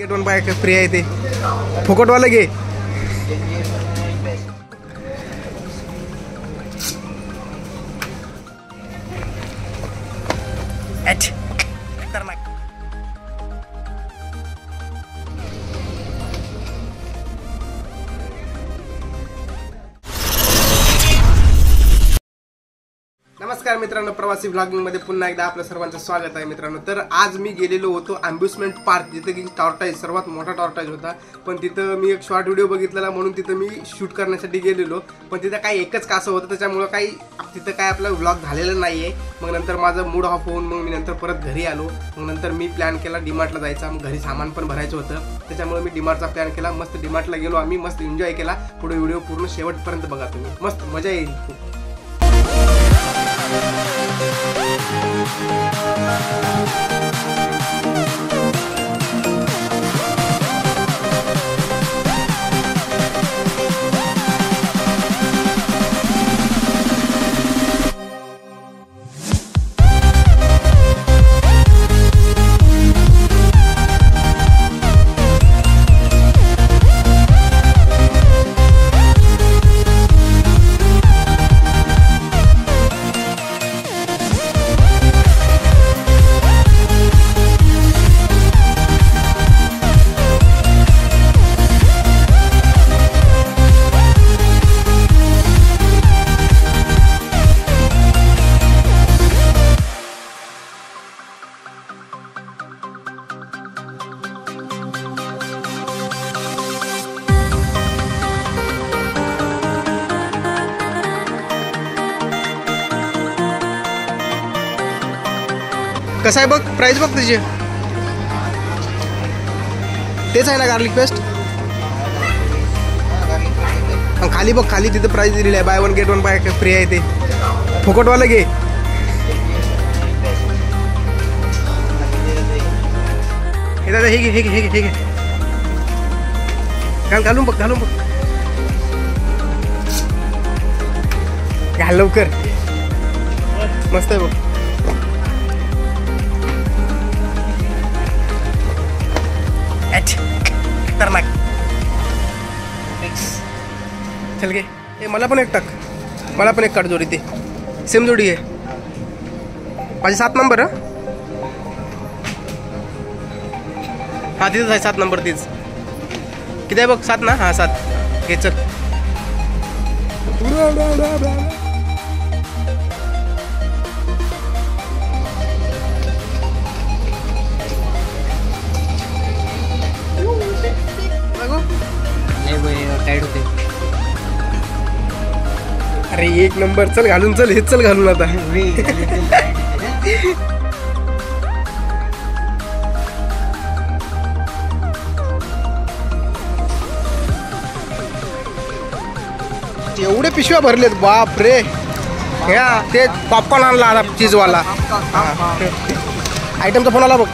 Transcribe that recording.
Get one by free आहे ते फुकटवाला घे. नमस्कार मित्रांनो, प्रवासी ब्लॉगिंग मध्ये पुन्हा एकदा आपल्या सर्वांचं स्वागत आहे मित्रांनो. तर आज मी गेलेलो होतो अम्ब्युसमेंट पार्क, जिथे की टॉर्टाईज सर्वात मोठा टॉर्टाईज होता. पण तिथं मी एक शॉर्ट व्हिडिओ बघितलेला म्हणून तिथं मी शूट करण्यासाठी गेलेलो. पण तिथं काही एकच कासं होतं, त्याच्यामुळे काही तिथं काय आपला व्लॉग झालेला नाहीये. मग नंतर माझं मूड ऑफ होऊन मग मी नंतर परत घरी आलो. मग नंतर मी प्लॅन केला डीमार्टला जायचा. मग घरी सामान पण भरायचं होतं, त्याच्यामुळे मी डीमार्टचा प्लॅन केला. मस्त डीमार्टला गेलो आम्ही, मस्त एन्जॉय केला. पुढे व्हिडिओ पूर्ण शेवटपर्यंत बघा तुम्ही, मस्त मजा येईल खूप. कसं आहे बघ, प्राइस बघ तुझी. तेच आहे ना गार्लिक पेस्ट. खाली बघ, खाली तिथं प्राइस दिलेली आहे, by one get one by free आहे ते फुकटवाला घे. हे दादा हे घे हे घे हे घे हे घे. घालून बघ घालून बघ, घाल लवकर. मस्त आहे बघ. खतरनाक चल गे. ए मला पण एक टाक, मला पण एक काढ जोडी. ते सेम जोडी आहे माझी 7 नंबर. हा तिथंच आहे 7 नंबर. तीच किती आहे बघ, 7 ना. हा 7 घे चल. टाईट होते. अरे एक नंबर. चल घालून, चल हेच चल घालून आता. एवढे पिशव्या भरलेत, बाप रे. ह्या ते पॉपकॉर्न आणला आता चीजवाला. आयटमचा फोन आला बघ.